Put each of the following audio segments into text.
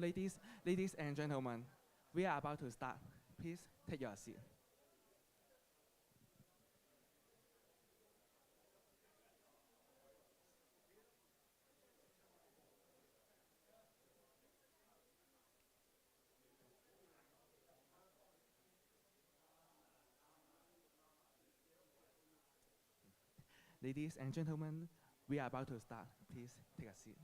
Ladies and gentlemen, we are about to start. Please take your seat. Ladies and gentlemen, we are about to start. Please take a seat.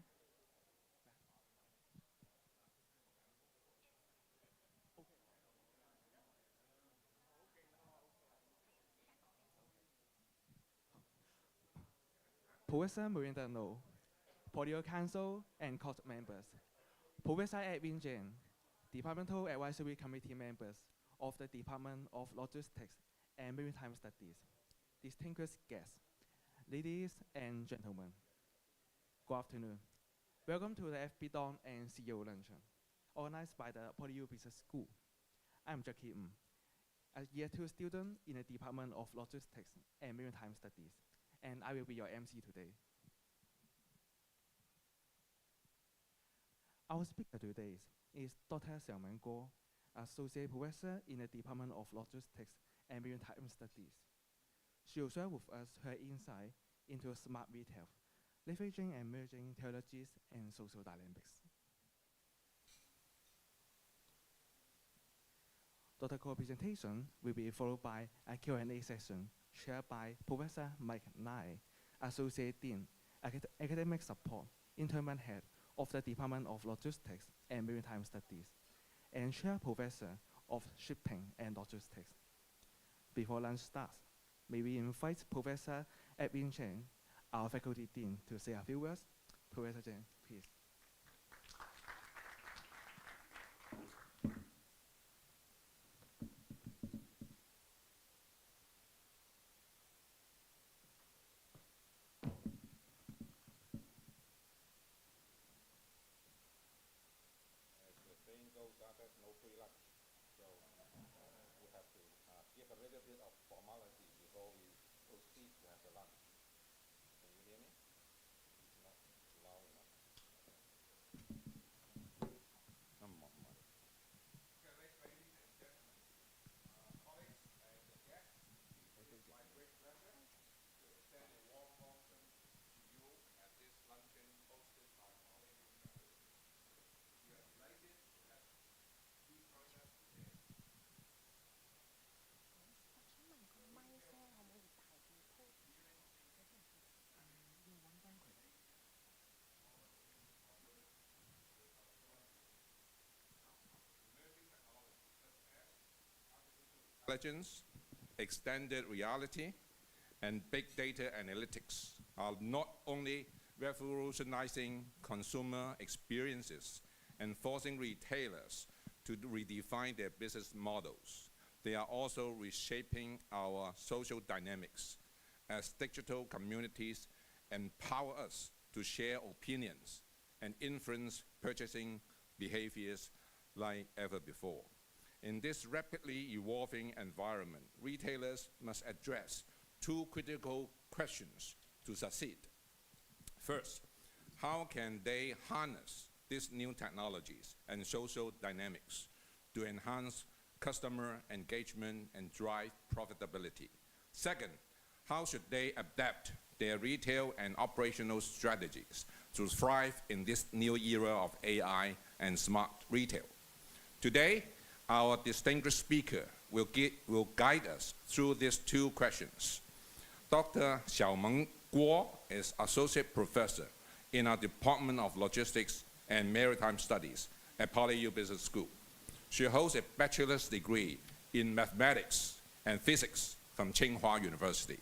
Professor Miranda Lo, PolyU Council and Court members, Professor Edwin Jane, Departmental Advisory Committee members of the Department of Logistics and Maritime Studies, distinguished guests, ladies and gentlemen, good afternoon. Welcome to the FB Dawn and CEO Luncheon, organized by the PolyU Business School. I'm Jackie a Year 2 student in the Department of Logistics and Maritime Studies, and I will be your MC today. Our speaker today is Dr. Xiaomeng GUO, Associate Professor in the Department of Logistics and Maritime Studies. She will share with us her insight into smart retail, leveraging emerging technologies and social dynamics. Dr. GUO's presentation will be followed by a Q&A session chaired by Professor Mike Nye, Associate Dean, Academic Support, Interim Head of the Department of Logistics and Maritime Studies, and Chair Professor of Shipping and Logistics. Before lunch starts, may we invite Professor Edwin Chen, our Faculty Dean, to say a few words. Professor Chen, please. No free lunch. So we have to give a little bit of formality before we proceed to have the lunch. Can you hear me? It's not loud enough. Come on, Mike. Okay, ladies and gentlemen, colleagues and guests, it is my great pleasure to extend a warm welcome to you at this luncheon hosted by PolyU University. We are delighted to have you join us today. Intelligence, extended reality, and big data analytics are not only revolutionizing consumer experiences and forcing retailers to redefine their business models, they are also reshaping our social dynamics as digital communities empower us to share opinions and influence purchasing behaviors like ever before. In this rapidly evolving environment, retailers must address two critical questions to succeed. First, how can they harness these new technologies and social dynamics to enhance customer engagement and drive profitability? Second, how should they adapt their retail and operational strategies to thrive in this new era of AI and smart retail? Today, our distinguished speaker will guide us through these two questions. Dr. Xiaomeng GUO is Associate Professor in our Department of Logistics and Maritime Studies at PolyU Business School. She holds a bachelor's degree in mathematics and physics from Tsinghua University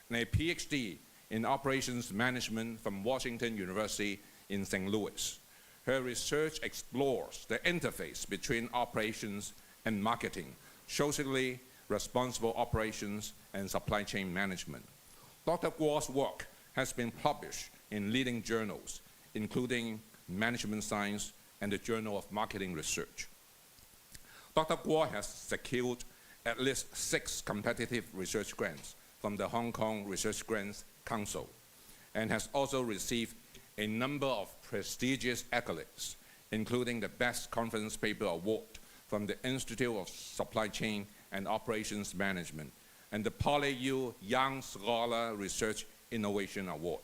and a PhD in operations management from Washington University in St. Louis. Her research explores the interface between operations and marketing, socially responsible operations, and supply chain management. Dr. GUO's work has been published in leading journals, including Management Science and the Journal of Marketing Research. Dr. GUO has secured at least 6 competitive research grants from the Hong Kong Research Grants Council and has also received a number of prestigious accolades, including the Best Conference Paper Award from the Institute of Supply Chain and Operations Management and the PolyU Young Scholar Research Innovation Award.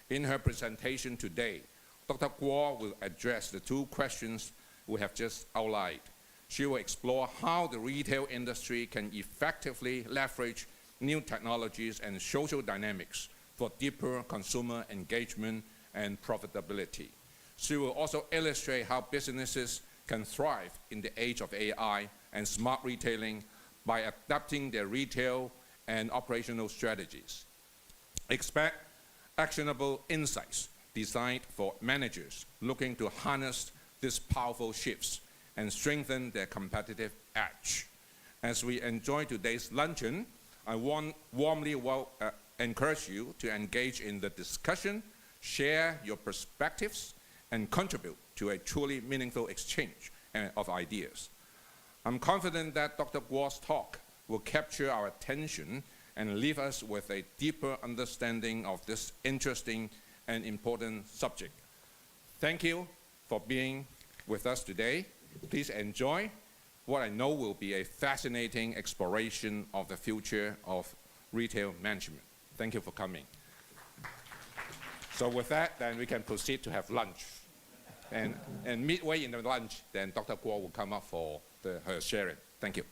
In her presentation today, Dr. Guo will address the two questions we have just outlined. She will explore how the retail industry can effectively leverage new technologies and social dynamics for deeper consumer engagement and profitability. She will also illustrate how businesses can thrive in the age of AI and smart retailing by adapting their retail and operational strategies. Expect actionable insights designed for managers looking to harness these powerful shifts and strengthen their competitive edge. As we enjoy today's luncheon, I warmly encourage you to engage in the discussion, share your perspectives, and contribute to a truly meaningful exchange of ideas. I'm confident that Dr. Guo's talk will capture our attention and leave us with a deeper understanding of this interesting and important subject. Thank you for being with us today. Please enjoy what I know will be a fascinating exploration of the future of retail management. Thank you for coming. So with that, then we can proceed to have lunch. And midway in the lunch, then Dr. Guo will come up for her sharing. Thank you.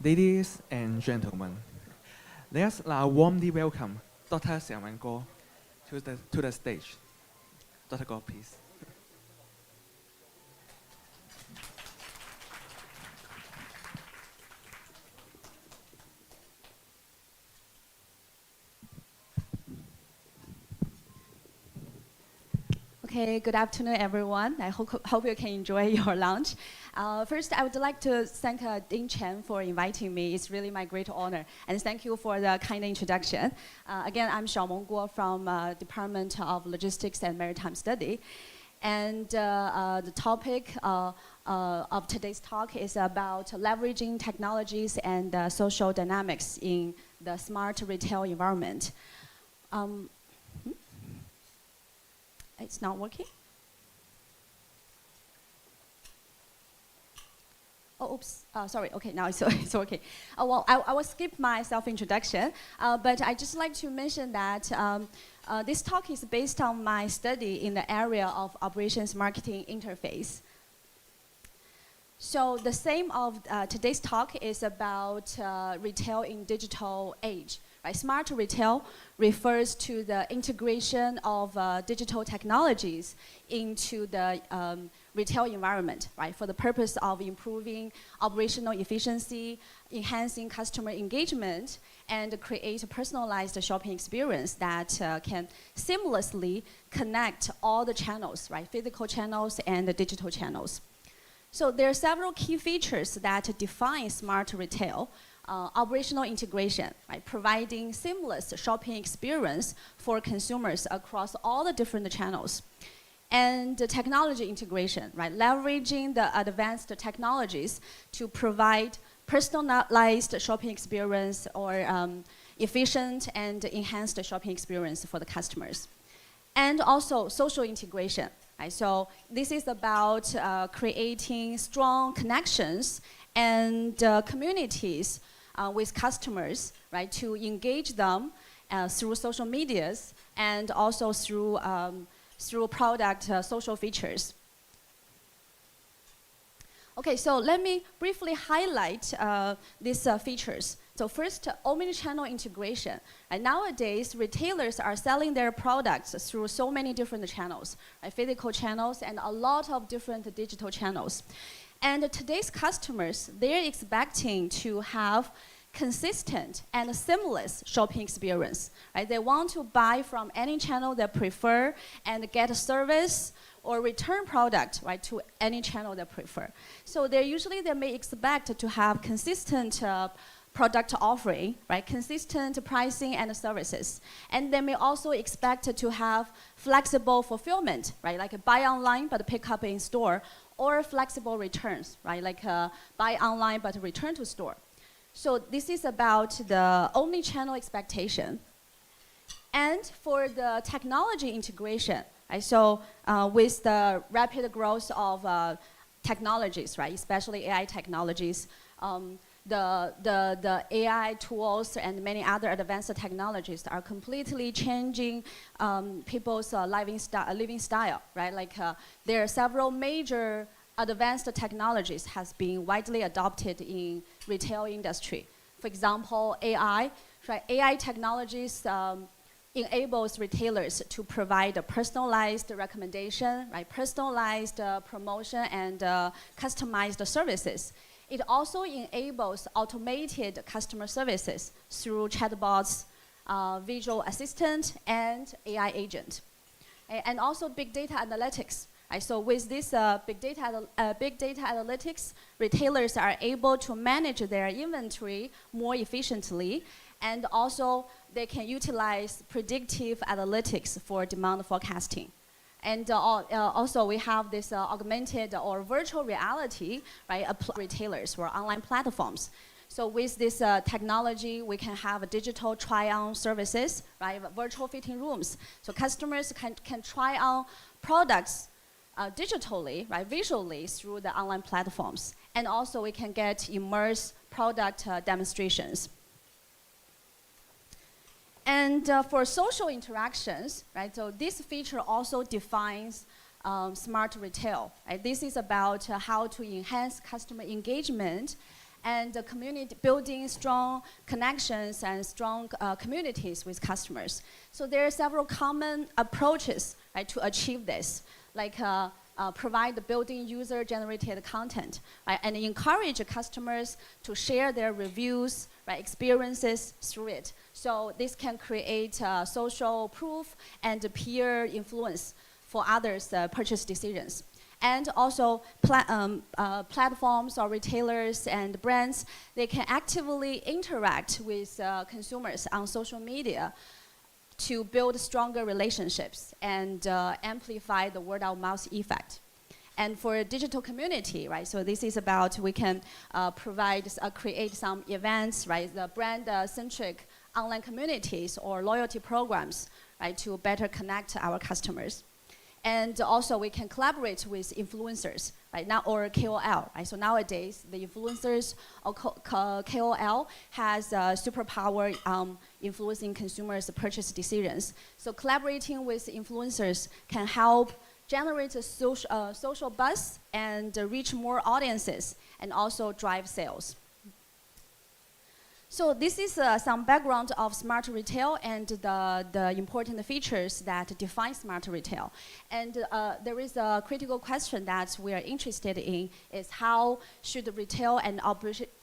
Ladies and gentlemen, let's now warmly welcome Dr. Xiaomeng GUO to the stage. Dr. GUO, please. Okay, good afternoon, everyone. I hope you can enjoy your lunch. First, I would like to thank Ding Chen for inviting me. It's really my great honor. And thank you for the kind introduction. Again, I'm Xiaomeng GUO from Department of Logistics and Maritime Study. And the topic of today's talk is about leveraging technologies and social dynamics in the smart retail environment. It's not working? Oh, oops. Sorry. Okay, now it's okay. Well, I will skip my self-introduction, but I just like to mention that this talk is based on my study in the area of operations marketing interface. So the theme of today's talk is about retail in digital age. Right? Smart retail refers to the integration of digital technologies into the retail environment, right? For the purpose of improving operational efficiency, enhancing customer engagement, and create a personalized shopping experience that can seamlessly connect all the channels, right? Physical channels and the digital channels. So there are several key features that define smart retail. Operational integration, right? Providing seamless shopping experience for consumers across all the different channels. And the technology integration, right? Leveraging the advanced technologies to provide personalized shopping experience or efficient and enhanced shopping experience for the customers. And also social integration, right? So this is about creating strong connections and communities with customers, right, to engage them through social medias and also through product social features. Okay, so let me briefly highlight these features. So first, omnichannel integration. Nowadays, retailers are selling their products through so many different channels, right, physical channels and a lot of different digital channels. And today's customers, they're expecting to have consistent and seamless shopping experience. Right? They want to buy from any channel they prefer and get a service or return product, right, to any channel they prefer. So they may expect to have consistent product offering, right, consistent pricing and services. And they may also expect to have flexible fulfillment, right, like a buy online but pick up in store, or flexible returns, right, like buy online but return to store. So this is about the omni-channel expectation. And for the technology integration, right, so with the rapid growth of technologies, right, especially AI technologies, the AI tools and many other advanced technologies are completely changing people's living style, right? Like there are several major advanced technologies has been widely adopted in retail industry. For example, AI, right? AI technologies enables retailers to provide a personalized recommendation, right? Personalized promotion and customized services. It also enables automated customer services through chatbots, visual assistant, and AI agent. And also big data analytics. Right, so with this big data analytics, retailers are able to manage their inventory more efficiently, and also they can utilize predictive analytics for demand forecasting. And also we have this augmented or virtual reality, right, retailers or online platforms. So with this technology, we can have digital try-on services, right, virtual fitting rooms. So customers can try on products digitally, right, visually through the online platforms. And also we can get immersed product demonstrations. And for social interactions, right, so this feature also defines smart retail. Right? This is about how to enhance customer engagement and building strong connections and strong communities with customers. So there are several common approaches, right, to achieve this, like provide the building user-generated content, right, and encourage customers to share their reviews, right, experiences through it. So this can create social proof and peer influence for others' purchase decisions. And also platforms or retailers and brands, they can actively interact with consumers on social media to build stronger relationships and amplify the word-of-mouth effect. And for a digital community, right, so this is about we can create some events, right, the brand-centric online communities or loyalty programs, right, to better connect our customers. And also we can collaborate with influencers, right, now, or KOL, right? So nowadays, the influencers or KOL has superpower influencing consumers' purchase decisions. So collaborating with influencers can help generate a social buzz and reach more audiences and also drive sales. So this is some background of smart retail and the important features that define smart retail. And there is a critical question that we are interested in is how should retail and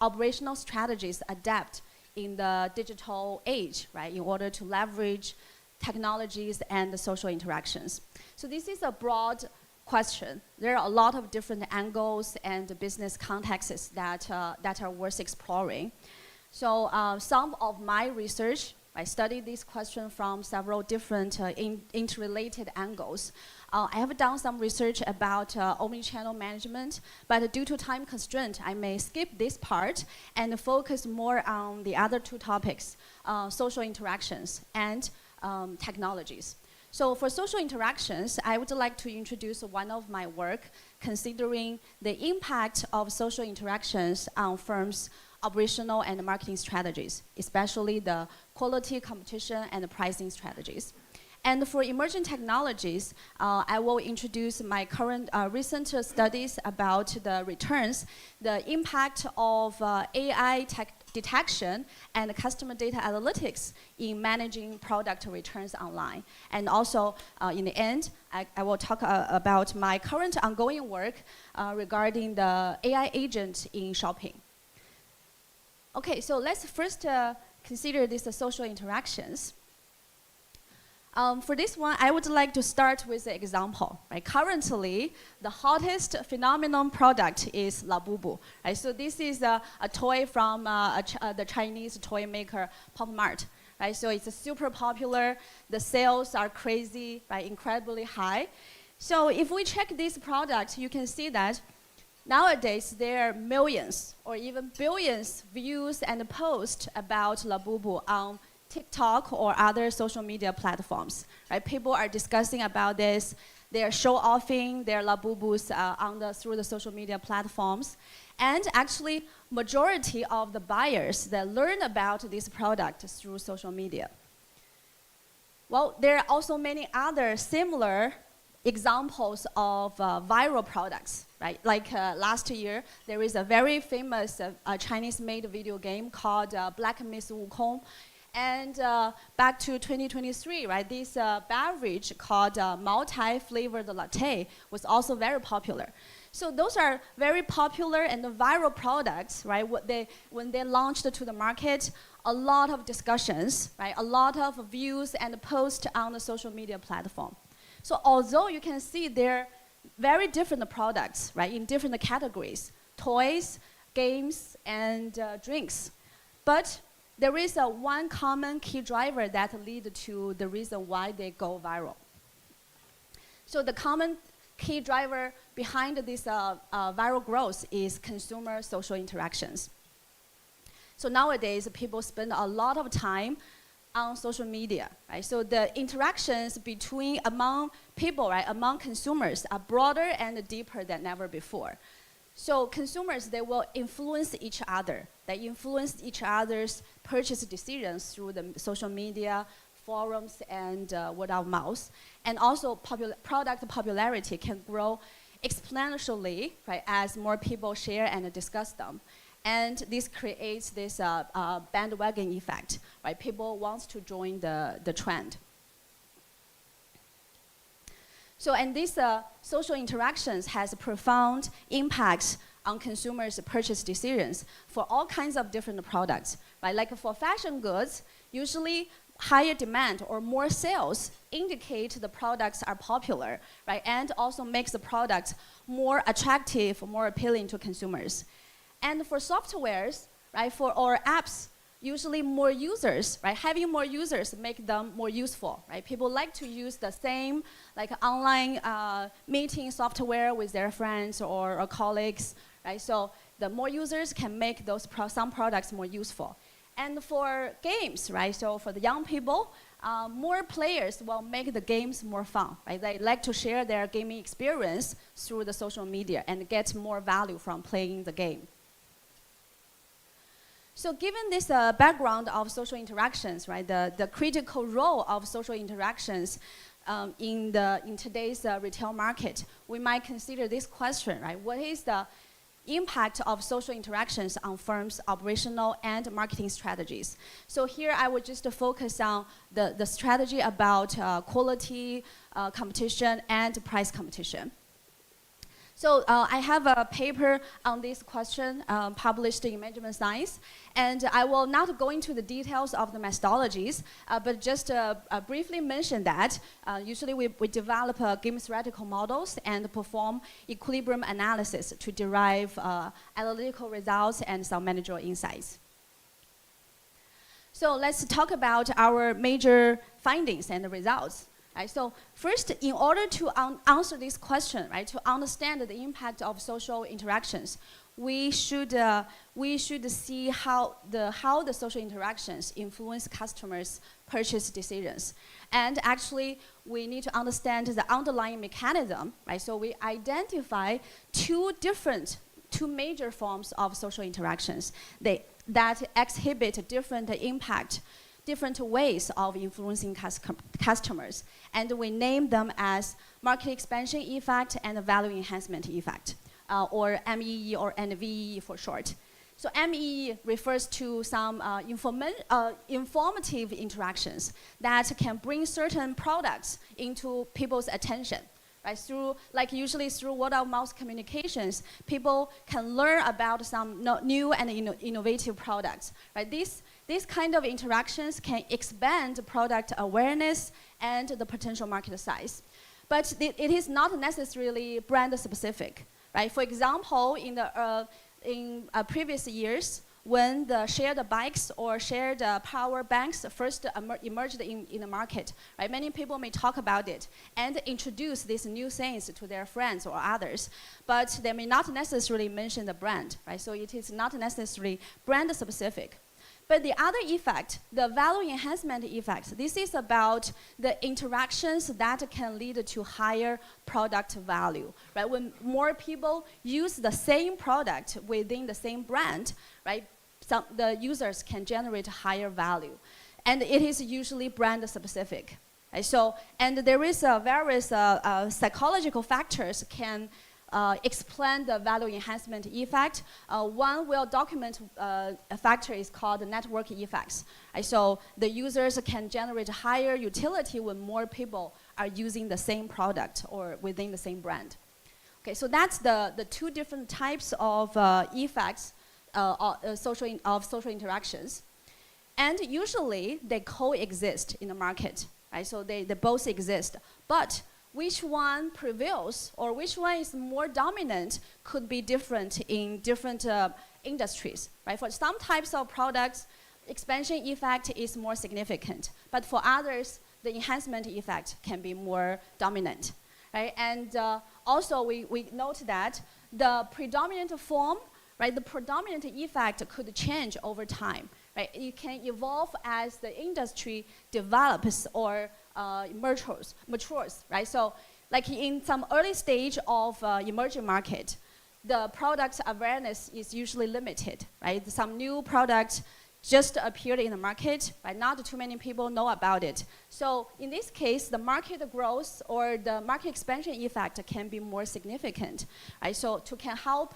operational strategies adapt in the digital age, right, in order to leverage technologies and the social interactions. So this is a broad question. There are a lot of different angles and business contexts that are worth exploring. So some of my research, I studied this question from several different interrelated angles. I have done some research about omnichannel management, but due to time constraint, I may skip this part and focus more on the other two topics, social interactions and technologies. So for social interactions, I would like to introduce one of my work considering the impact of social interactions on firms' operational and marketing strategies, especially the quality, competition, and pricing strategies. And for emerging technologies, I will introduce my current recent studies about the returns, the impact of AI detection and customer data analytics in managing product returns online. And also, in the end, I will talk about my current ongoing work regarding the AI agent in shopping. Okay, so let's first consider these social interactions. For this one, I would like to start with an example. Right? Currently, the hottest phenomenon product is Labubu. Right? So this is a toy from the Chinese toy maker Pop Mart. Right? So it's super popular. The sales are crazy, right? Incredibly high. So if we check this product, you can see that nowadays, there are millions or even billions views and posts about Labubu on TikTok or other social media platforms. Right? People are discussing about this. They are show-offing their Labubus through the social media platforms. And actually, majority of the buyers that learn about this product through social media. Well, there are also many other similar examples of viral products, right? Like last year, there is a very famous Chinese-made video game called Black Miss Wukong. And back to 2023, right? This beverage called multi-flavored latte was also very popular. So those are very popular and viral products, right? When they launched to the market, a lot of discussions, right? A lot of views and posts on the social media platform. So although you can see they're very different products, right, in different categories, toys, games, and drinks, but there is one common key driver that leads to the reason why they go viral. So the common key driver behind this viral growth is consumer social interactions. So nowadays, people spend a lot of time on social media, right? So the interactions among people, right, among consumers are broader and deeper than ever before. So consumers, they will influence each other. They influence each other's purchase decisions through the social media, forums, and word of mouth. And also product popularity can grow exponentially, right, as more people share and discuss them. And this creates this bandwagon effect, right? People want to join the trend. So, and these social interactions has profound impacts on consumers' purchase decisions for all kinds of different products, right? Like for fashion goods, usually higher demand or more sales indicate the products are popular, right? And also makes the product more attractive, more appealing to consumers. And for softwares, right, for our apps, usually more users, right? Having more users make them more useful, right? People like to use the same like online meeting software with their friends or colleagues, right? So the more users can make those some products more useful. And for games, right? So for the young people, more players will make the games more fun, right? They like to share their gaming experience through the social media and get more value from playing the game. So given this background of social interactions, right, the critical role of social interactions in today's retail market, we might consider this question, right? What is the impact of social interactions on firms' operational and marketing strategies? So here I would just focus on the strategy about quality, competition, and price competition. So I have a paper on this question published in Management Science, and I will not go into the details of the methodologies, but just briefly mention that usually we develop game theoretical models and perform equilibrium analysis to derive analytical results and some managerial insights. So let's talk about our major findings and the results. Right, so first, in order to answer this question, right, to understand the impact of social interactions, we should see how the social interactions influence customers' purchase decisions. And actually, we need to understand the underlying mechanism, right? So we identify two major forms of social interactions that exhibit different impact, different ways of influencing customers. And we name them as market expansion effect and value enhancement effect, or MEE or NVE for short. So MEE refers to some informative interactions that can bring certain products into people's attention. Right, usually through word-of-mouth communications, people can learn about some new and innovative products. Right, these kind of interactions can expand product awareness and the potential market size. But it is not necessarily brand specific. Right? For example, in previous years, when the shared bikes or shared power banks first emerged in the market, right? Many people may talk about it and introduce these new things to their friends or others, but they may not necessarily mention the brand, right? So it is not necessarily brand specific. But the other effect, the value enhancement effect, this is about the interactions that can lead to higher product value, right? When more people use the same product within the same brand, right? The users can generate higher value. And it is usually brand specific. Right? So, and there is various psychological factors can explain the value enhancement effect. One well-documented factor is called network effects. Right? So the users can generate higher utility when more people are using the same product or within the same brand. Okay, so that's the two different types of effects of social interactions. And usually they coexist in the market, right? So they both exist. But which one prevails or which one is more dominant could be different in different industries, right? For some types of products, expansion effect is more significant. But for others, the enhancement effect can be more dominant, right? And also we note that the predominant form, right, the predominant effect could change over time, right? It can evolve as the industry develops or matures, right? So like in some early stage of emerging market, the product awareness is usually limited, right? Some new product just appeared in the market, right? Not too many people know about it. So in this case, the market growth or the market expansion effect can be more significant, right? So can help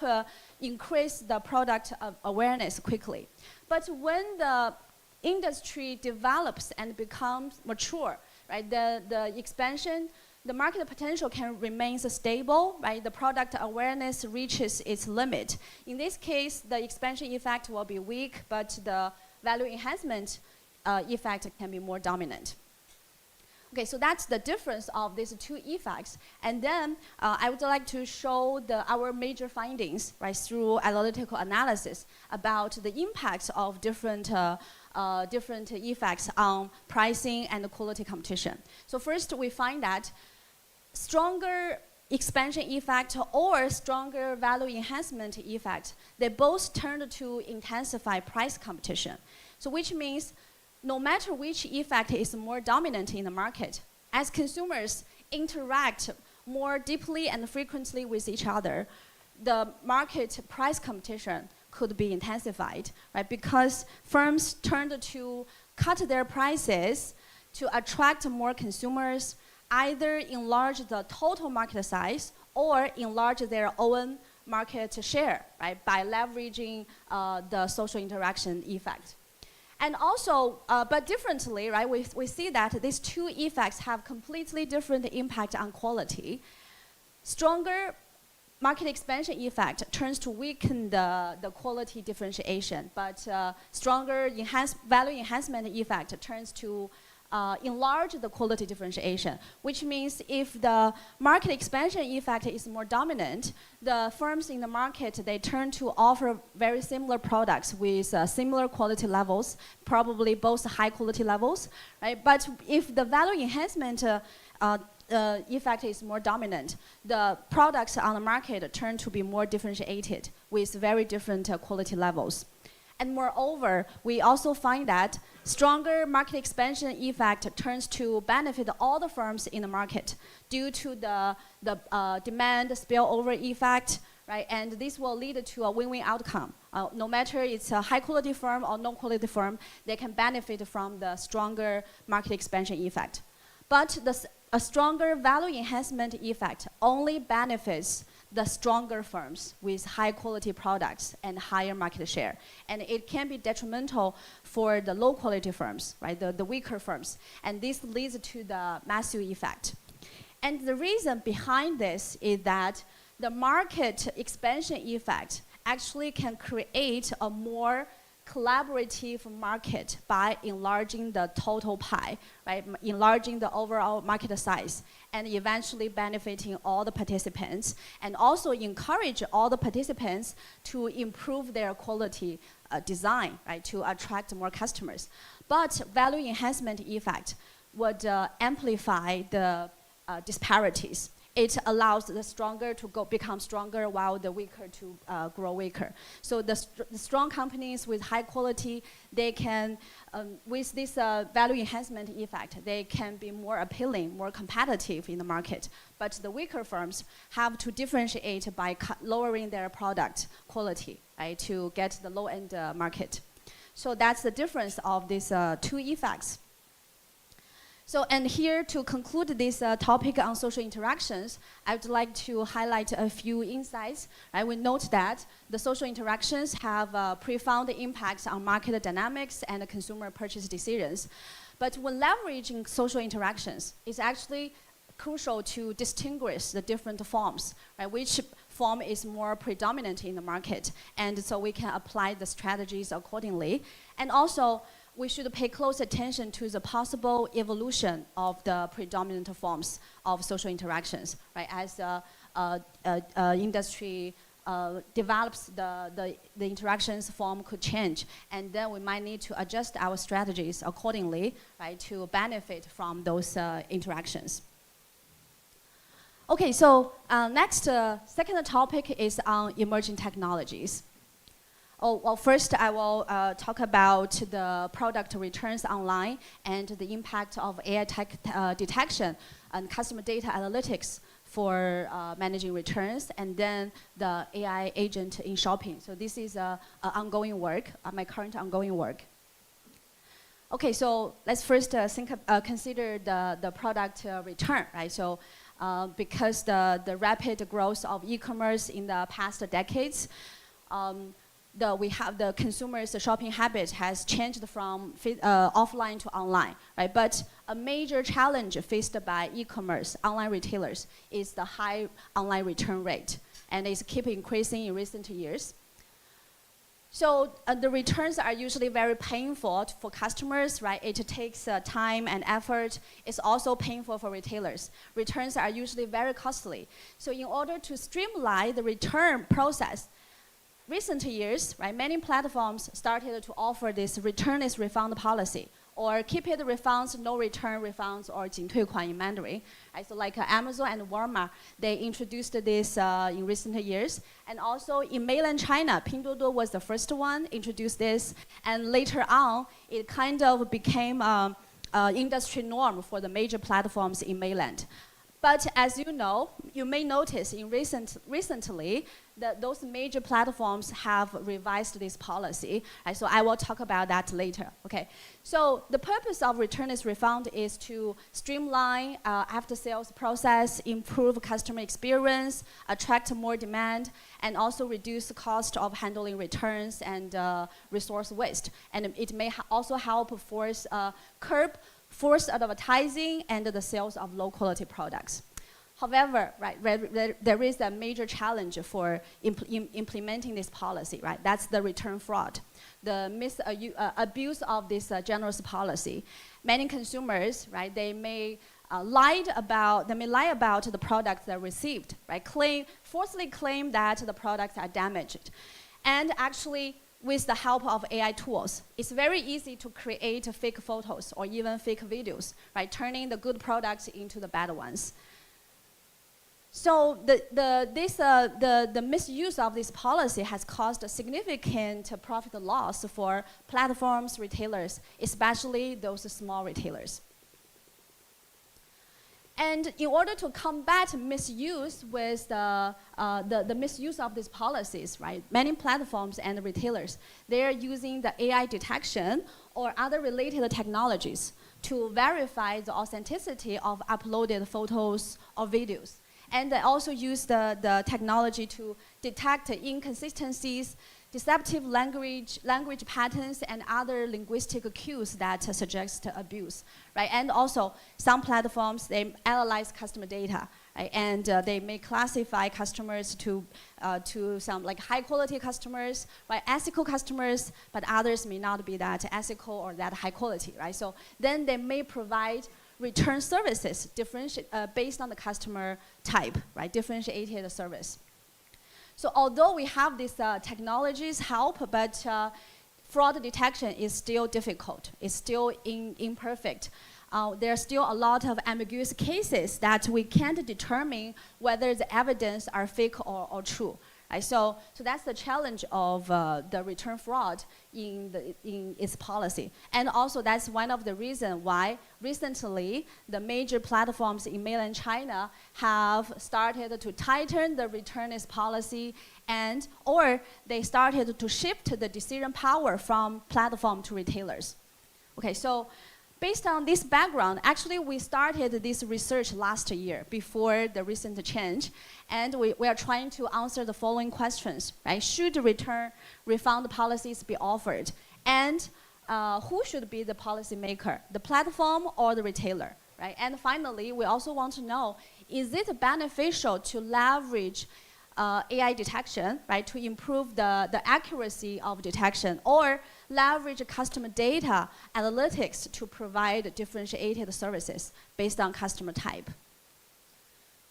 increase the product awareness quickly. But when the industry develops and becomes mature, right? The expansion, the market potential can remain stable, right? The product awareness reaches its limit. In this case, the expansion effect will be weak, but the value enhancement effect can be more dominant. Okay, so that's the difference of these two effects. And then I would like to show our major findings, right, through analytical analysis about the impacts of different effects on pricing and quality competition. So first, we find that stronger expansion effect or stronger value enhancement effect, they both tend to intensify price competition. So which means no matter which effect is more dominant in the market, as consumers interact more deeply and frequently with each other, the market price competition could be intensified, right? Because firms tend to cut their prices to attract more consumers, either enlarge the total market size or enlarge their own market share, right, by leveraging the social interaction effect. And also, but differently, right, we see that these two effects have completely different impact on quality. Stronger market expansion effect turns to weaken the quality differentiation, but stronger value enhancement effect turns to enlarge the quality differentiation, which means if the market expansion effect is more dominant, the firms in the market, they turn to offer very similar products with similar quality levels, probably both high quality levels, right? But if the value enhancement effect is more dominant, the products on the market turn to be more differentiated with very different quality levels. And moreover, we also find that stronger market expansion effect turns to benefit all the firms in the market due to the demand spillover effect, right? And this will lead to a win-win outcome. No matter it's a high-quality firm or no-quality firm, they can benefit from the stronger market expansion effect. But a stronger value enhancement effect only benefits the stronger firms with high quality products and higher market share. And it can be detrimental for the low quality firms, right, the weaker firms. And this leads to the massive effect. And the reason behind this is that the market expansion effect actually can create a more collaborative market by enlarging the total pie, right, enlarging the overall market size, and eventually benefiting all the participants, and also encourage all the participants to improve their quality design, right, to attract more customers. But value enhancement effect would amplify the disparities. It allows the stronger to become stronger while the weaker to grow weaker. So the strong companies with high quality, they can, with this value enhancement effect, they can be more appealing, more competitive in the market. But the weaker firms have to differentiate by lowering their product quality, right, to get the low-end market. So that's the difference of these two effects. So, and here to conclude this topic on social interactions, I would like to highlight a few insights. I will note that the social interactions have profound impacts on market dynamics and consumer purchase decisions. But when leveraging social interactions, it's actually crucial to distinguish the different forms, right? Which form is more predominant in the market, and so we can apply the strategies accordingly. And also, we should pay close attention to the possible evolution of the predominant forms of social interactions, right? As the industry develops, the interactions form could change, and then we might need to adjust our strategies accordingly, right, to benefit from those interactions. Okay, so next, second topic is on emerging technologies. Oh, well, first I will talk about the product returns online and the impact of AI tech detection and customer data analytics for managing returns, and then the AI agent in shopping. So this is ongoing work, my current ongoing work. Okay, so let's first consider the product return, right? So because the rapid growth of e-commerce in the past decades, the consumers' shopping habit has changed from offline to online, right? But a major challenge faced by e-commerce online retailers is the high online return rate, and it's keep increasing in recent years. So the returns are usually very painful for customers, right? It takes time and effort. It's also painful for retailers. Returns are usually very costly. So in order to streamline the return process, recent years, right, many platforms started to offer this return is refund policy, or keep it refunds, no return refunds, or 仅退款 in Mandarin. Right? So like Amazon and Walmart, they introduced this in recent years. And also in mainland China, Pinduoduo was the first one introduced this. And later on, it kind of became industry norm for the major platforms in mainland. But as you know, you may notice in recently that those major platforms have revised this policy. Right? So I will talk about that later. Okay. So the purpose of return is refund is to streamline after-sales process, improve customer experience, attract more demand, and also reduce the cost of handling returns and resource waste. And it may also help curb forced advertising and the sales of low-quality products. However, right, there is a major challenge for implementing this policy, right? That's the return fraud, the abuse of this generous policy. Many consumers, right, they may lie about the products they received, right? Falsely claim that the products are damaged, and actually, with the help of AI tools, it's very easy to create fake photos or even fake videos, right? Turning the good products into the bad ones. So the misuse of this policy has caused a significant profit loss for platforms, retailers, especially those small retailers. And in order to combat misuse with the misuse of these policies, right, many platforms and retailers, they are using the AI detection or other related technologies to verify the authenticity of uploaded photos or videos. And they also use the technology to detect inconsistencies, deceptive language patterns, and other linguistic cues that suggest abuse, right? And also, some platforms, they analyze customer data, right? And they may classify customers to some like high-quality customers, right? Ethical customers, but others may not be that ethical or that high quality, right? So then they may provide return services based on the customer type, right? Differentiated service. So although we have these technologies help, but fraud detection is still difficult. It's still imperfect. There are still a lot of ambiguous cases that we can't determine whether the evidence are fake or true. Right? So that's the challenge of the return fraud in its policy. And also that's one of the reasons why recently the major platforms in mainland China have started to tighten the returnist policy or they started to shift the decision power from platform to retailers. Okay, so based on this background, actually we started this research last year before the recent change, and we are trying to answer the following questions, right? Should return refund policies be offered? And who should be the policymaker, the platform or the retailer, right? And finally, we also want to know, is it beneficial to leverage AI detection, right, to improve the accuracy of detection, or leverage customer data analytics to provide differentiated services based on customer type?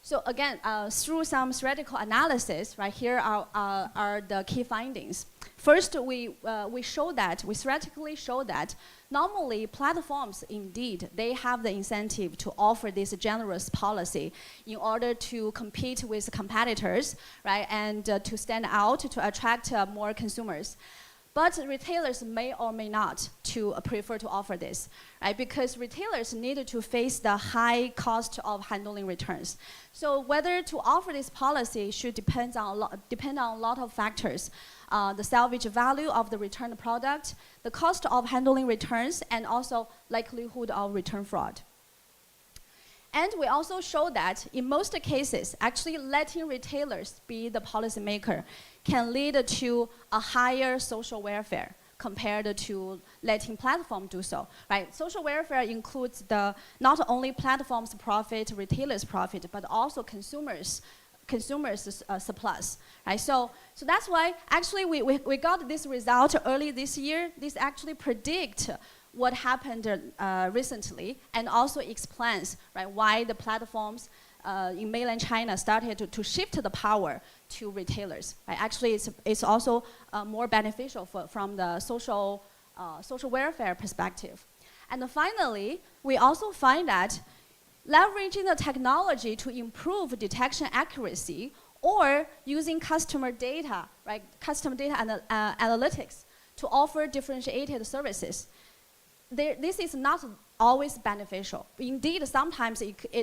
So again, through some theoretical analysis, right, here are the key findings. First, we theoretically show that normally platforms, indeed, they have the incentive to offer this generous policy in order to compete with competitors, right, and to stand out, to attract more consumers. But retailers may or may not prefer to offer this, right? Because retailers need to face the high cost of handling returns. So whether to offer this policy should depend on a lot of factors. the salvage value of the returned product, the cost of handling returns, and also likelihood of return fraud. And we also show that in most cases, actually letting retailers be the policymaker can lead to a higher social welfare compared to letting platform do so, right? Social welfare includes the not only platform's profit, retailers' profit, but also consumers' surplus, right? So that's why actually we got this result early this year. This actually predict what happened recently, and also explains, right, why the platforms in mainland China started to shift the power to retailers. Right? Actually, it's also more beneficial from the social welfare perspective. And finally, we also find that leveraging the technology to improve detection accuracy or using customer data, right, customer data analytics to offer differentiated services, this is not always beneficial. Indeed, sometimes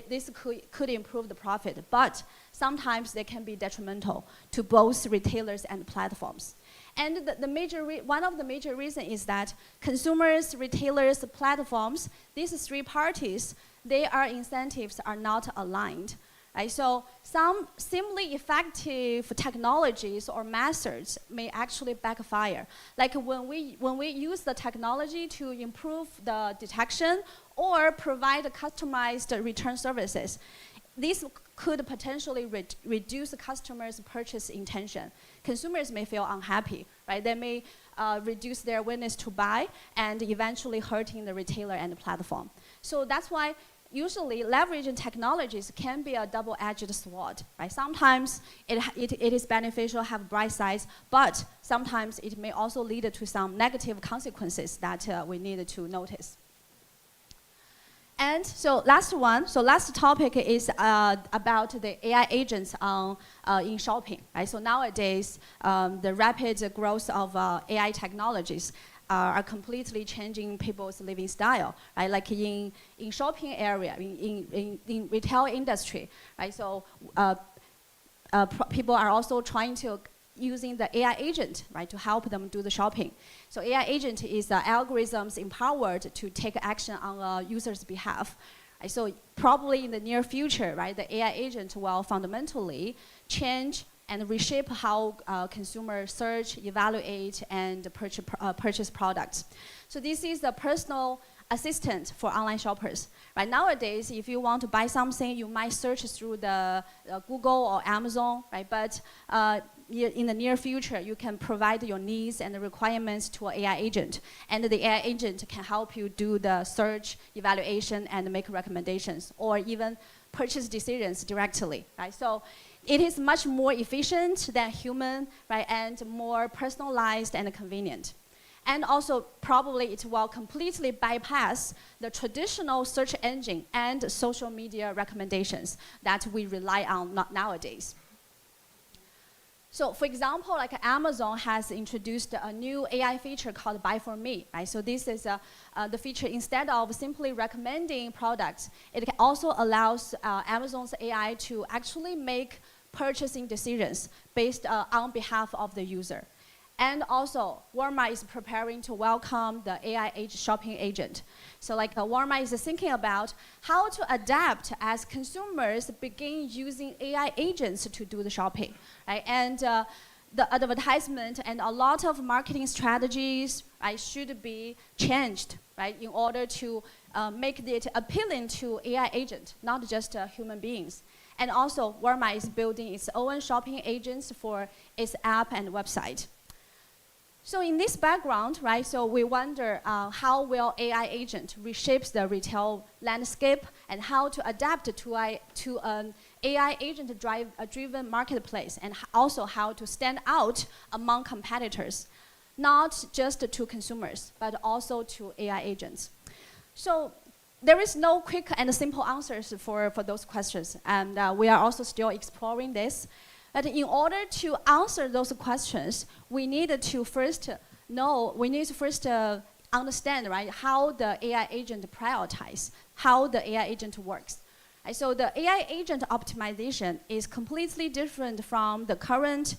this could improve the profit, but sometimes they can be detrimental to both retailers and platforms. And one of the major reasons is that consumers, retailers, platforms, these three parties, their incentives are not aligned. Right? So some seemingly effective technologies or methods may actually backfire. Like when we use the technology to improve the detection or provide customized return services, this could potentially reduce the customer's purchase intention. Consumers may feel unhappy, right? They may reduce their willingness to buy and eventually hurting the retailer and the platform. So that's why usually leveraging technologies can be a double-edged sword, right? Sometimes it is beneficial, have bright sides, but sometimes it may also lead to some negative consequences that we need to notice. And so last topic is about the AI agents in shopping, right? So nowadays, the rapid growth of AI technologies are completely changing people's living style, right? Like in shopping area, in retail industry, right? So people are also trying to using the AI agent, right, to help them do the shopping. So AI agent is algorithms empowered to take action on a user's behalf. Right? So probably in the near future, right, the AI agent will fundamentally change and reshape how consumers search, evaluate, and purchase products. So this is a personal assistant for online shoppers. Right nowadays, if you want to buy something, you might search through the Google or Amazon, right? But in the near future, you can provide your needs and the requirements to an AI agent, and the AI agent can help you do the search, evaluation, and make recommendations, or even purchase decisions directly. Right? So it is much more efficient than human, right, and more personalized and convenient. And also, probably it will completely bypass the traditional search engine and social media recommendations that we rely on nowadays. So for example, like Amazon has introduced a new AI feature called Buy For Me, right? So this is the feature, instead of simply recommending products, it also allows Amazon's AI to actually make purchasing decisions based on behalf of the user. And also, Walmart is preparing to welcome the AI shopping agent. So like Walmart is thinking about how to adapt as consumers begin using AI agents to do the shopping. Right? And the advertisement and a lot of marketing strategies, right, should be changed, right, in order to make it appealing to AI agents, not just human beings. And also, Walmart is building its own shopping agents for its app and website. So in this background, right, so we wonder how will AI agent reshape the retail landscape and how to adapt to an AI agent-driven marketplace, and also how to stand out among competitors, not just to consumers, but also to AI agents. So there is no quick and simple answers for those questions, and we are also still exploring this. But in order to answer those questions, we need to first understand, right, how the AI agent prioritize, how the AI agent works. Right, so the AI agent optimization is completely different from the current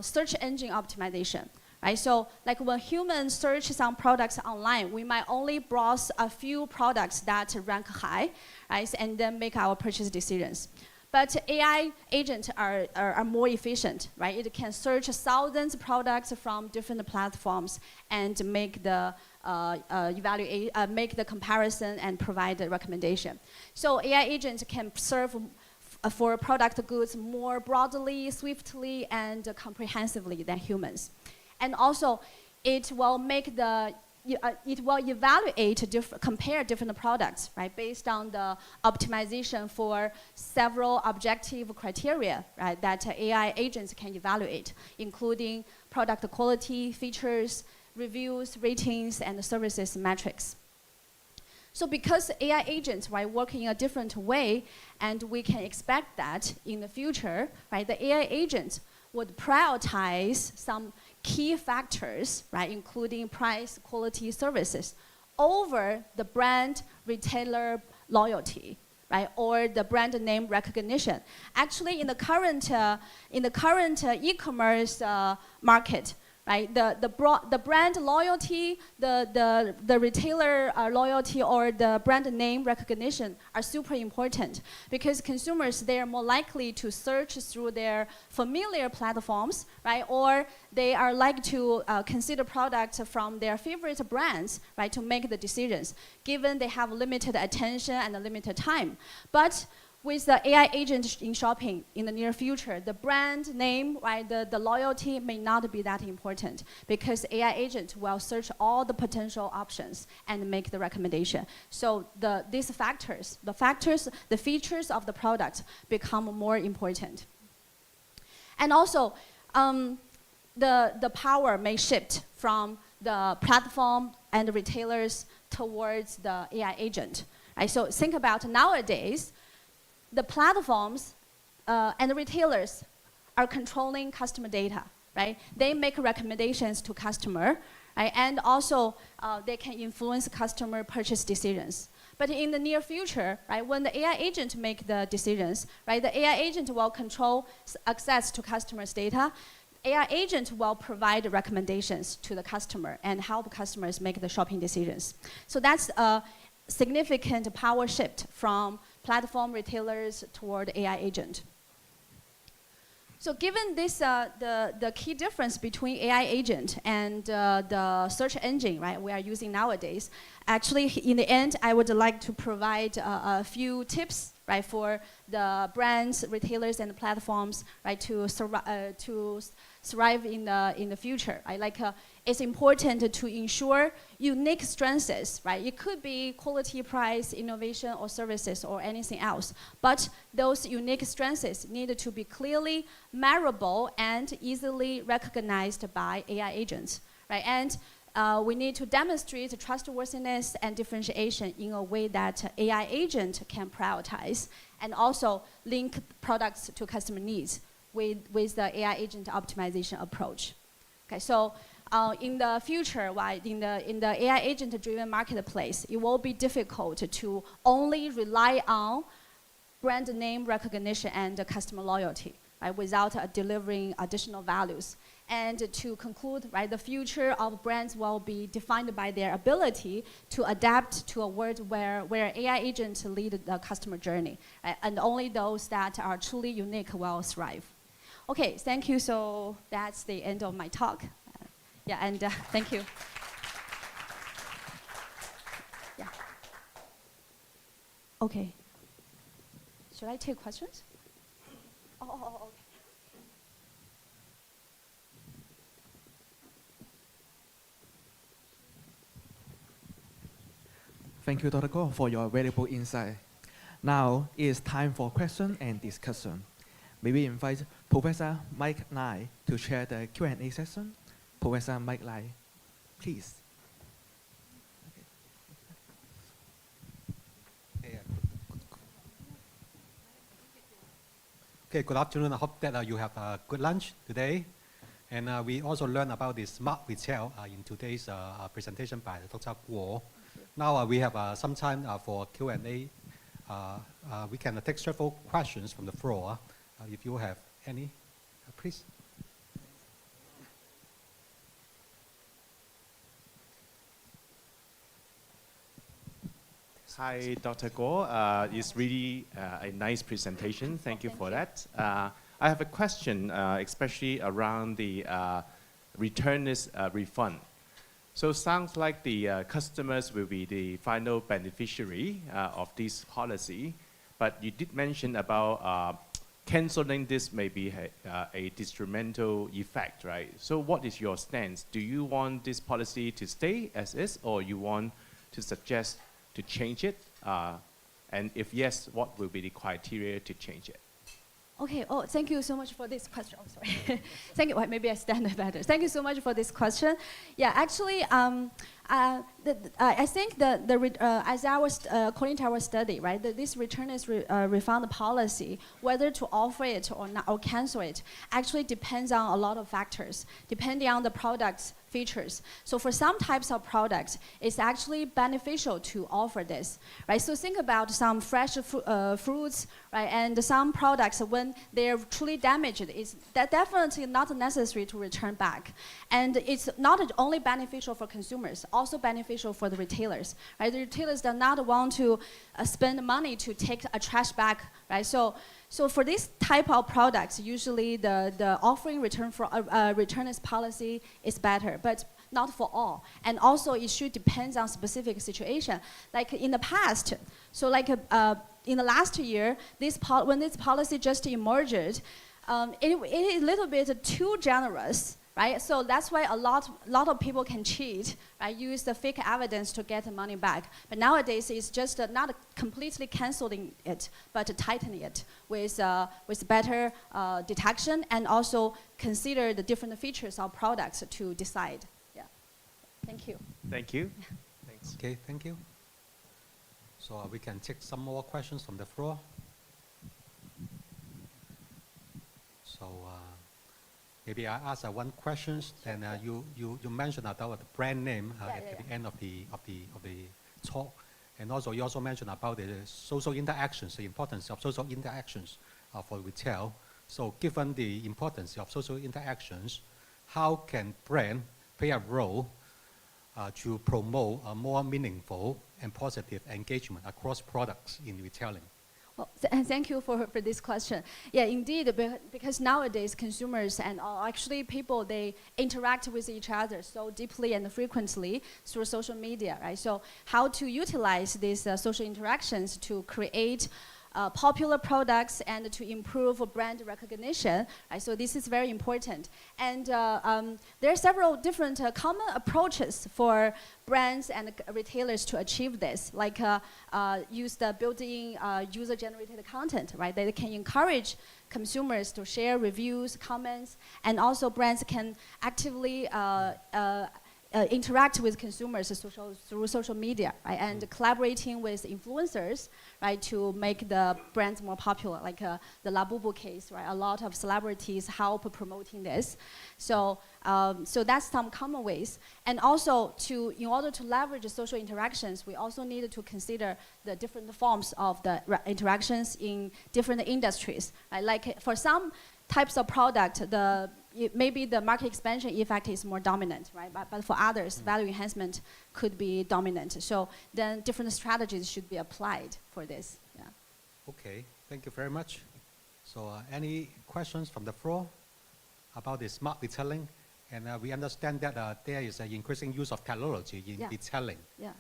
search engine optimization. Right? So like when humans search some products online, we might only browse a few products that rank high, right? And then make our purchase decisions. But AI agents are more efficient, right? It can search thousands of products from different platforms and make the make the comparison and provide the recommendation. So AI agents can serve for product goods more broadly, swiftly, and comprehensively than humans. And also, it will make it will evaluate, compare different products, right, based on the optimization for several objective criteria, right, that AI agents can evaluate, including product quality, features, reviews, ratings, and services metrics. So because AI agents, right, work in a different way, and we can expect that in the future, right, the AI agents would prioritize some key factors, right, including price, quality, services, over the brand retailer loyalty, right, or the brand name recognition. Actually, in the current e-commerce market, right, the brand loyalty, the retailer loyalty, or the brand name recognition are super important, because consumers, they are more likely to search through their familiar platforms, right, or they are like to consider products from their favorite brands, right, to make the decisions, given they have limited attention and limited time. But with the AI agent in shopping in the near future, the brand name, right, the loyalty may not be that important, because AI agent will search all the potential options and make the recommendation. So these factors, the features of the product become more important. And also, the power may shift from the platform and the retailers towards the AI agent. Right? So think about nowadays, the platforms and the retailers are controlling customer data, right? They make recommendations to customer, right? And also they can influence customer purchase decisions. But in the near future, right, when the AI agent make the decisions, right, the AI agent will control access to customers' data. AI agent will provide recommendations to the customer and help customers make the shopping decisions. So that's a significant power shift from platform retailers toward AI agent. So given this, the key difference between AI agent and the search engine, right, we are using nowadays, actually, in the end, I would like to provide a few tips, right, for the brands, retailers, and platforms, right, to thrive in the future. Right? Like, it's important to ensure unique strengths, right? It could be quality, price, innovation, or services, or anything else. But those unique strengths need to be clearly measurable and easily recognized by AI agents, right? And we need to demonstrate trustworthiness and differentiation in a way that AI agent can prioritize, and also link products to customer needs with the AI agent optimization approach. Okay, so in the future, right, in the AI agent-driven marketplace, it will be difficult to only rely on brand name recognition and customer loyalty, right, without delivering additional values. And to conclude, right, the future of brands will be defined by their ability to adapt to a world where AI agents lead the customer journey, right? And only those that are truly unique will thrive. Okay, thank you. So that's the end of my talk. Yeah, and thank you. Yeah. Okay. Should I take questions? Oh, okay. Thank you, Dr. Guo, for your valuable insight. Now it's time for question and discussion. May we invite Professor Mike Lai to chair the Q&A session. Professor Mike Lai, please. Okay, good afternoon. I hope that you have a good lunch today. And we also learned about the smart retail in today's presentation by Dr. Guo. Now we have some time for Q&A. We can take several questions from the floor. If you have any, please. Hi, Dr. Guo. It's really a nice presentation. Thank you for that. I have a question, especially around the returnist refund. So it sounds like the customers will be the final beneficiary of this policy, but you did mention about canceling this may be a detrimental effect, right? So what is your stance? Do you want this policy to stay as is, or you want to suggest to change it? And if yes, what will be the criteria to change it? Okay, oh, thank you so much for this question. Oh, sorry. Thank you, well, maybe I stand better. Thank you so much for this question. Yeah, actually, I think as according to our study, right, this returnist refund policy, whether to offer it or not, or cancel it, actually depends on a lot of factors, depending on the product's features. So for some types of products, it's actually beneficial to offer this, right? So think about some fresh fruits, right? And some products, when they're truly damaged, it's definitely not necessary to return back. And it's not only beneficial for consumers, also beneficial for the retailers, right? The retailers do not want to spend money to take a trash bag, right? So for this type of products, usually the offering returnist policy is better, but not for all. And also it should depend on specific situation. Like in the past, so like in the last year, when this policy just emerged, it is a little bit too generous, right? So that's why a lot of people can cheat, right? Use the fake evidence to get the money back. But nowadays, it's just not completely canceling it, but tightening it with better detection and also consider the different features of products to decide. Yeah. Thank you. Thank you. Thanks. Okay, thank you. So we can take some more questions from the floor. So maybe I ask one question, and you mentioned about the brand name at the end of the talk, and also you also mentioned about the social interactions, the importance of social interactions for retail. So given the importance of social interactions, how can brand play a role to promote a more meaningful and positive engagement across products in retailing? Well, thank you for this question. Yeah, indeed, because nowadays consumers and actually people, they interact with each other so deeply and frequently through social media, right? So how to utilize these social interactions to create popular products and to improve brand recognition, right? So this is very important. And there are several different common approaches for brands and retailers to achieve this, like use the built-in user-generated content, right? They can encourage consumers to share reviews, comments, and also brands can actively interact with consumers through social media, right? And collaborating with influencers, right, to make the brands more popular, like the Labubu case, right? A lot of celebrities help promoting this. So that's some common ways. And also, in order to leverage social interactions, we also need to consider the different forms of the interactions in different industries, right? Like for some types of product, maybe the market expansion effect is more dominant, right? But for others, value enhancement could be dominant. So then different strategies should be applied for this. Yeah. Okay, thank you very much. So any questions from the floor about the smart retailing? And we understand that there is an increasing use of technology in retailing. Yeah.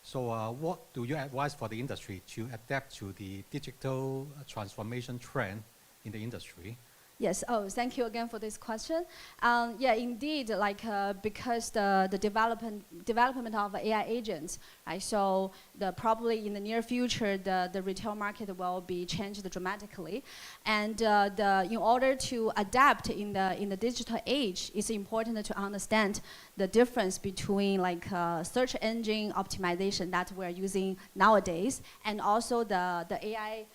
So what do you advise for the industry to adapt to the digital transformation trend in the industry? Yes. Oh, thank you again for this question. Yeah, indeed. Like because the development of AI agents, right? So probably in the near future, the retail market will be changed dramatically, and in order to adapt in the digital age, it's important to understand the difference between like search engine optimization that we're using nowadays, and also the AI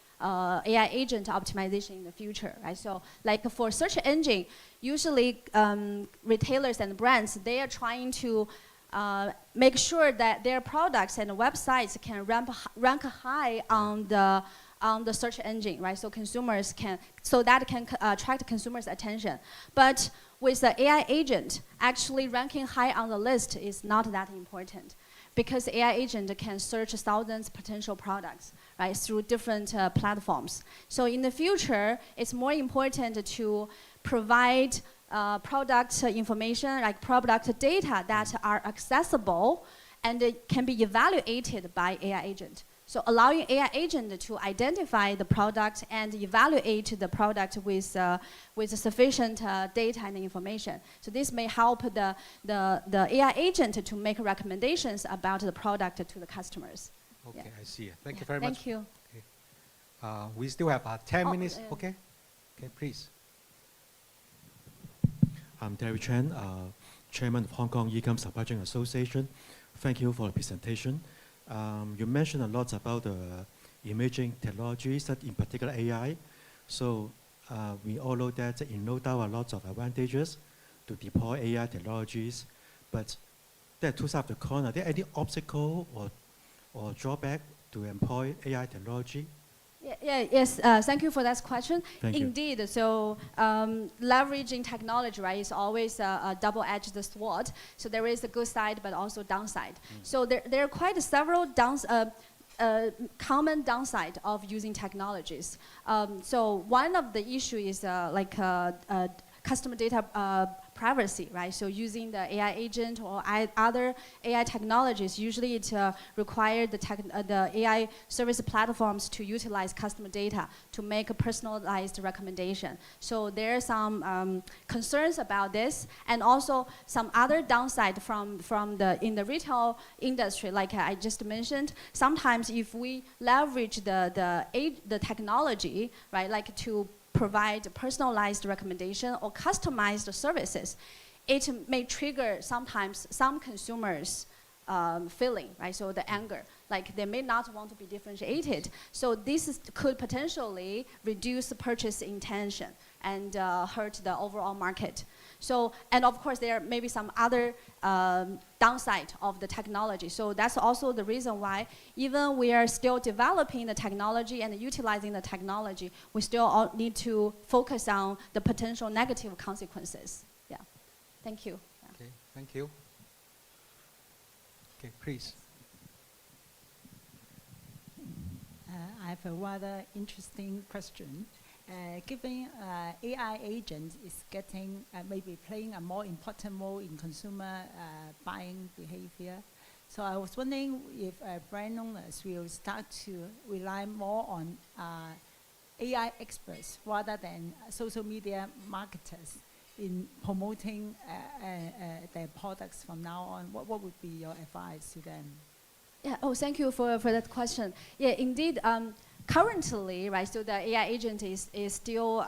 agent optimization in the future, right? So like for search engine, usually retailers and brands, they are trying to make sure that their products and websites can rank high on the search engine, right? So that can attract consumers' attention. But with the AI agent, actually ranking high on the list is not that important, because AI agent can search thousands potential products, right, through different platforms. So in the future, it's more important to provide product information, like product data that are accessible and can be evaluated by AI agent. So allowing AI agent to identify the product and evaluate the product with sufficient data and information. So this may help the AI agent to make recommendations about the product to the customers. Okay, Yeah. I see. Thank you very much. Thank you. Okay. We still have 10 minutes. yeah. Okay. Okay, please. I'm Terry Chen, Chairman of Hong Kong E-Com Supply Chain Association. Thank you for the presentation. You mentioned a lot about the imaging technologies, that in particular AI. So we all know that in no doubt a lot of advantages to deploy AI technologies, but there are two sides of the coin. Are there any obstacle or drawback to employ AI technology? Yes, thank you for that question. Thank you. Indeed, so leveraging technology, right, is always a double-edged sword. So there is a good side, but also downside. So there are quite several common downside of using technologies. So one of the issue is customer data privacy, right? So using the AI agent or other AI technologies, usually it requires the AI service platforms to utilize customer data to make a personalized recommendation. So there are some concerns about this, and also some other downside in the retail industry, like I just mentioned. Sometimes if we leverage the technology, right, like to provide personalized recommendation or customized services, it may trigger sometimes some consumers' feeling, right? So the anger, like they may not want to be differentiated. So this could potentially reduce the purchase intention and hurt the overall market. So, and of course, there may be some other downside of the technology. So that's also the reason why, even we are still developing the technology and utilizing the technology, we still all need to focus on the potential negative consequences. Yeah. Thank you. Yeah. Okay, thank you. Okay, please. I have a rather interesting question. Given AI agent is getting maybe playing a more important role in consumer buying behavior, so I was wondering if brand owners will start to rely more on AI experts rather than social media marketers in promoting their products from now on. What would be your advice to them? Yeah. Oh, thank you for that question. Yeah, indeed. Currently, right, so the AI agent is still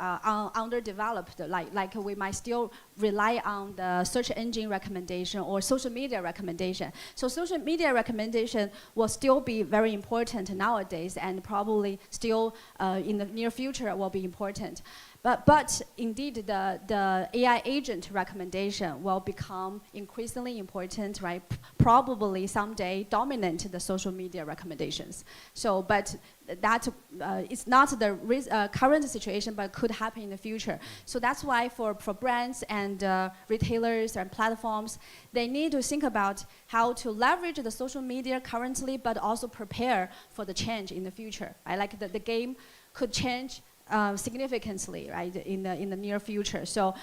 underdeveloped. Like we might still rely on the search engine recommendation or social media recommendation. So social media recommendation will still be very important nowadays, and probably still in the near future will be important. But indeed, the AI agent recommendation will become increasingly important, right? Probably someday dominate the social media recommendations. So, but that is not the current situation, but could happen in the future. So that's why for brands and retailers and platforms, they need to think about how to leverage the social media currently, but also prepare for the change in the future. Right? Like the game could change significantly, right, in the near future. So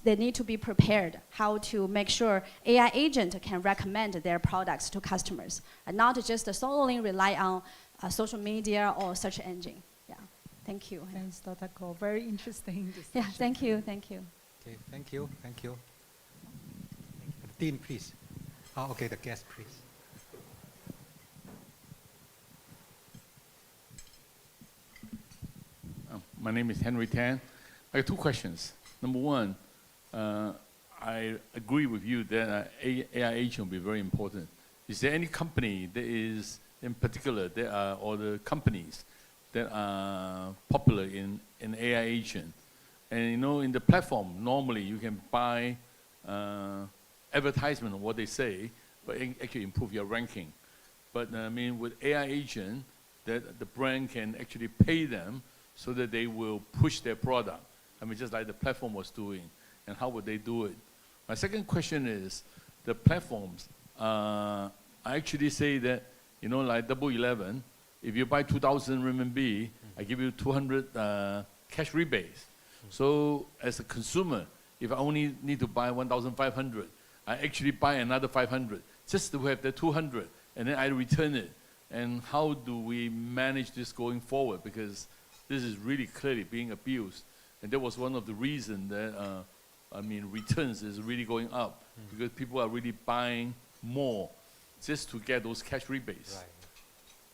they need to be prepared how to make sure AI agent can recommend their products to customers, and not just solely rely on social media or search engine. Yeah, thank you. Thanks, Dr. Guo. Very interesting discussion. Yeah, thank you, thank you. Okay, thank you, thank you. Dean, please. Okay, the guest, please. My name is Henry Tan. I have two questions. Number one, I agree with you that AI agent will be very important. Is there any company that is, in particular, or the companies that are popular in AI agent? And you know, in the platform, normally you can buy advertisement of what they say, but actually improve your ranking. But I mean, with AI agent, that the brand can actually pay them so that they will push their product. I mean, just like the platform was doing. And how would they do it? My second question is, the platforms, I actually say that, you know, like Double 11, if you buy 2,000 RMB, I give you 200 cash rebates. So as a consumer, if I only need to buy 1,500, I actually buy another 500 just to have the 200, and then I return it. And how do we manage this going forward? Because this is really clearly being abused. And that was one of the reasons that, returns is really going up, because people are really buying more just to get those cash rebates. Right.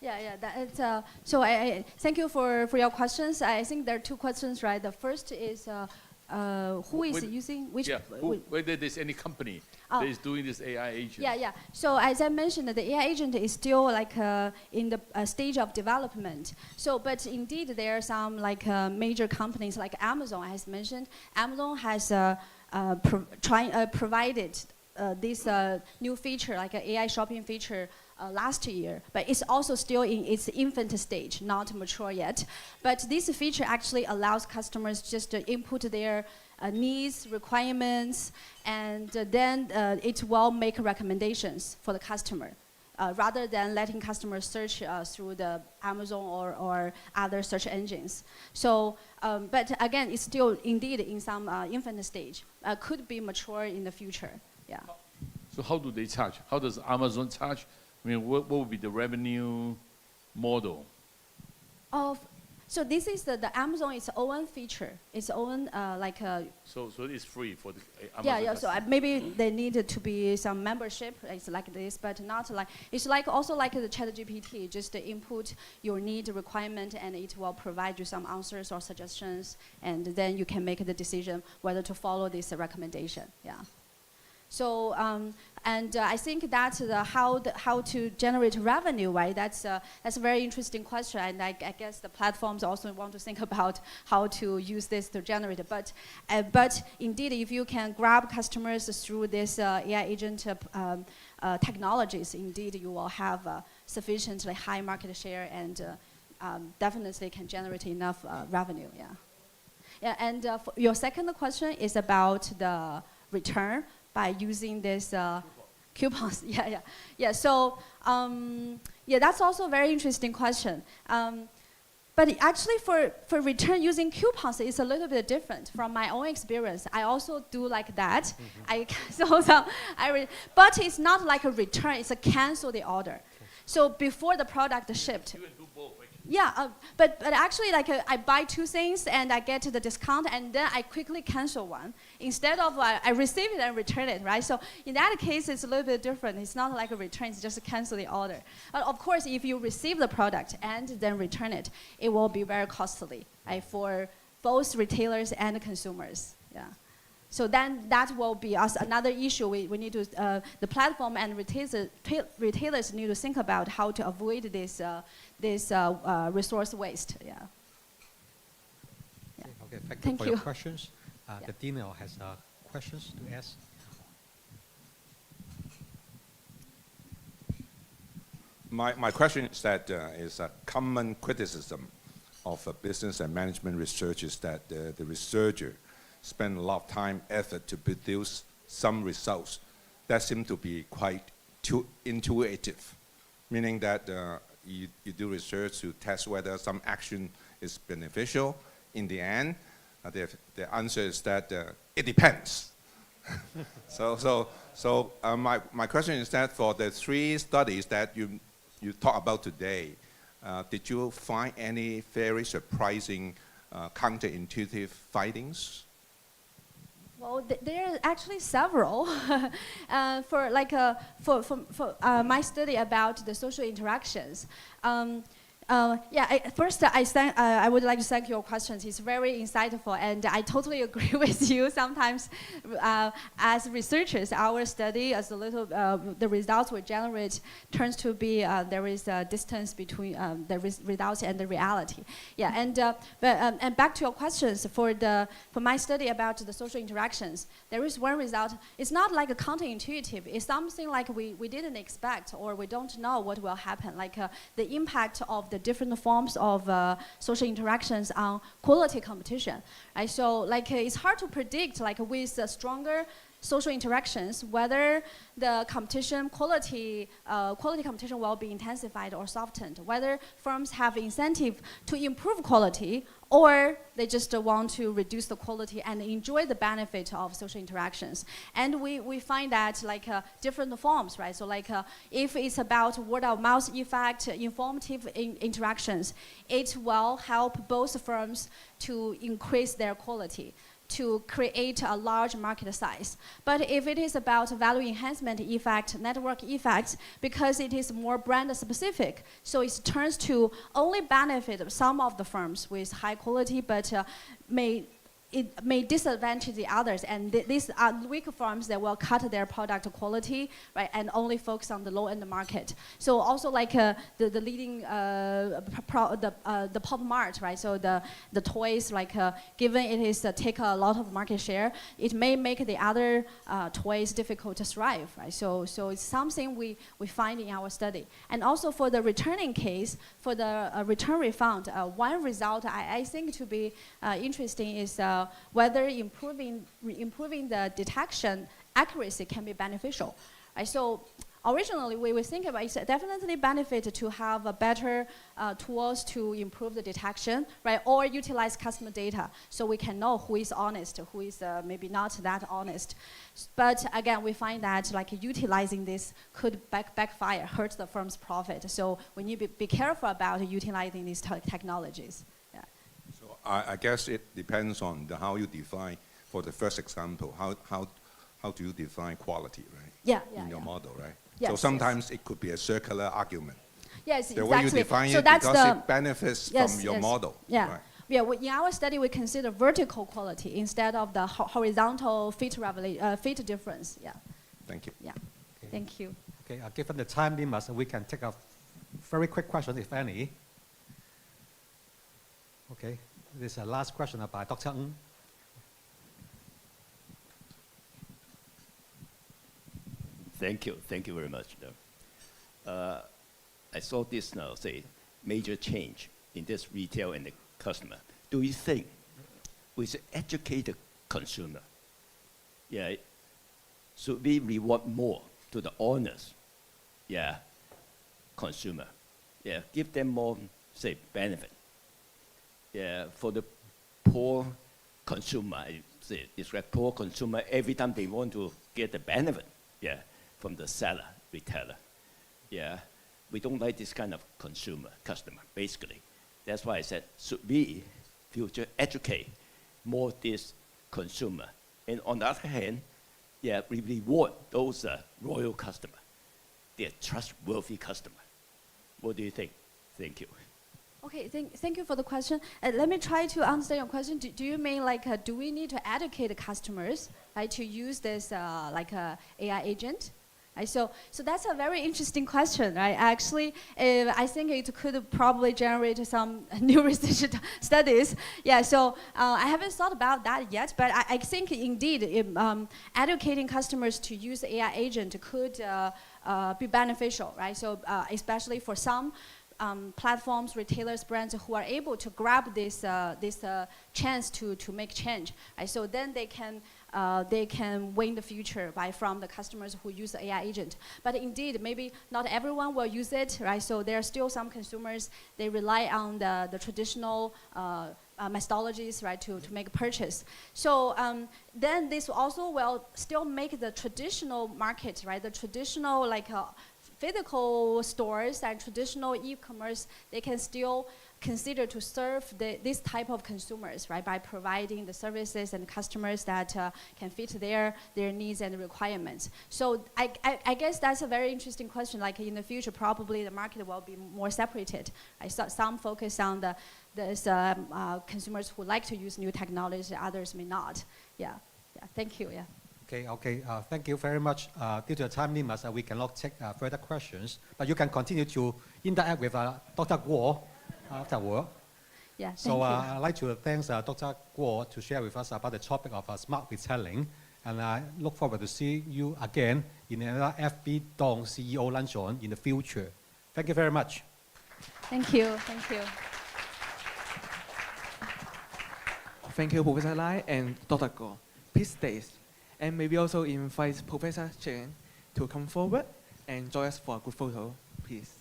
Yeah, that is, so I thank you for your questions. I think there are two questions, right? The first is who is using which? Yeah, whether there's any company that is doing this AI agent. Yeah. So as I mentioned, the AI agent is still like in the stage of development. So, but indeed there are some like major companies like Amazon, as mentioned. Amazon has provided this new feature, like an AI shopping feature, last year, but it's also still in its infant stage, not mature yet. But this feature actually allows customers just to input their needs, requirements, and then it will make recommendations for the customer, rather than letting customers search through the Amazon or other search engines. So, but again, it's still indeed in some infant stage. Could be mature in the future. Yeah. So how do they charge? How does Amazon charge? I mean, what would be the revenue model? So this is the Amazon, its own feature, its own like a. So it's free for the Amazon. Yeah. So maybe they need to be some membership. It's like this, but not like it's like also like the ChatGPT. Just input your need, requirement, and it will provide you some answers or suggestions, and then you can make the decision whether to follow this recommendation. Yeah. So, and I think that's how to generate revenue, right? That's a very interesting question, and I guess the platforms also want to think about how to use this to generate it. But indeed, if you can grab customers through this AI agent technologies, indeed you will have sufficiently high market share and definitely can generate enough revenue. Yeah. Yeah, and your second question is about the return by using this coupons. Yeah. So that's also a very interesting question. But actually, for return using coupons, it's a little bit different from my own experience. I also do like that. But it's not like a return. It's a cancel the order. So before the product shipped. Yeah, but actually, like I buy two things and I get the discount, and then I quickly cancel one instead of I receive it and return it, right? So in that case, it's a little bit different. It's not like a return; it's just a cancel the order. But of course, if you receive the product and then return it, it will be very costly, right, for both retailers and consumers. Yeah. So then that will be another issue. We need to the platform and retailers need to think about how to avoid this resource waste. Yeah. Okay. Thank you for your questions. The Dean has questions to ask. My question is that is a common criticism of business and management research is that the researcher spend a lot of time, effort to produce some results that seem to be quite too intuitive, meaning that you do research to test whether some action is beneficial. In the end, the answer is that it depends. My question is that for the 3 studies that you talk about today, did you find any very surprising counterintuitive findings? Well, there are actually several. For my study about the social interactions. First, I would like to thank your questions. It's very insightful, and I totally agree with you. Sometimes, as researchers, our study, as a little, the results we generate turns to be there is a distance between the results and the reality. Yeah, and back to your questions. For my study about the social interactions, there is one result. It's not like a counterintuitive. It's something like we didn't expect, or we don't know what will happen. Like the impact of the different forms of social interactions on quality competition. Right? So like it's hard to predict, like with stronger social interactions, whether the competition quality competition will be intensified or softened, whether firms have incentive to improve quality or they just want to reduce the quality and enjoy the benefit of social interactions. And we find that like different forms, right? So like if it's about word of mouth effect, informative interactions, it will help both firms to increase their quality, to create a large market size. But if it is about value enhancement effect, network effects, because it is more brand specific, so it turns to only benefit some of the firms with high quality, but it may disadvantage the others, and these are weak firms that will cut their product quality, right, and only focus on the low-end market. So also like the leading the pop mart, right? So the toys, like given it is take a lot of market share, it may make the other toys difficult to thrive, right? So it's something we find in our study. And also for the returning case, for the return refund, one result I think to be interesting is whether improving the detection accuracy can be beneficial. Right? So originally we think about it's definitely benefit to have a better tools to improve the detection, right? Or utilize customer data so we can know who is honest, who is maybe not that honest. But again, we find that like utilizing this could backfire, hurt the firm's profit. So we need to be careful about utilizing these technologies. So I guess it depends on how you define, for the first example, how do you define quality, right? Yeah, in your model, right? Yes, so sometimes it could be a circular argument. Yes, the exactly. way you define so it, that's because it benefits from your model. Yeah. Right? Yeah, in our study, we consider vertical quality instead of the horizontal fit difference. Yeah. Thank you. Yeah. Okay. Thank you. Okay, given the time limit, we can take a very quick question, if any. Okay, this is a last question by Dr. Ng. Thank you very much. I saw this now, say, major change in this retail and the customer. Do you think we should educate the consumer? Yeah, should we reward more to the honest, yeah, consumer? Yeah, give them more, say, benefit. Yeah, for the poor consumer, I say it's like poor consumer every time they want to get the benefit, yeah, from the seller, retailer. Yeah, we don't like this kind of customer, basically. That's why I said, should we future educate more this consumer? And on the other hand, yeah, we reward those loyal customer, they're trustworthy customer. What do you think? Thank you. Okay, thank you for the question. Let me try to answer your question. Do you mean like, do we need to educate the customers, right, to use this like AI agent? Right, so that's a very interesting question, right? Actually, I think it could probably generate some new research studies. Yeah, so I haven't thought about that yet, but I think indeed educating customers to use the AI agent could be beneficial, right? So especially for some platforms, retailers, brands who are able to grab this chance to make change, right? So then they can win the future from the customers who use the AI agent. But indeed, maybe not everyone will use it, right? So there are still some consumers, they rely on the traditional methodologies, right, to make a purchase. So then this also will still make the traditional market, right, the traditional like physical stores and traditional e-commerce, they can still consider to serve this type of consumers, right, by providing the services and customers that can fit their needs and requirements. So I guess that's a very interesting question. Like in the future, probably the market will be more separated. Right? So some focus on the consumers who like to use new technology, others may not. Yeah. Thank you. Yeah. Okay. Thank you very much. Due to the time limits, we cannot take further questions, but you can continue to interact with Dr. Guo afterward. Yeah. So I'd like to thank Dr. Guo to share with us about the topic of smart retailing, and I look forward to see you again in another FB Dong CEO Luncheon in the future. Thank you very much. Thank you. Thank you. Thank you, Professor Lai and Dr. Guo. Please stay And maybe also invite Professor Chen to come forward and join us for a good photo, please.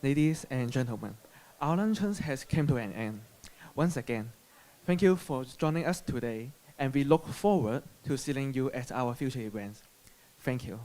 Ladies and gentlemen, our luncheon has come to an end. Once again, thank you for joining us today, and we look forward to seeing you at our future events. Thank you.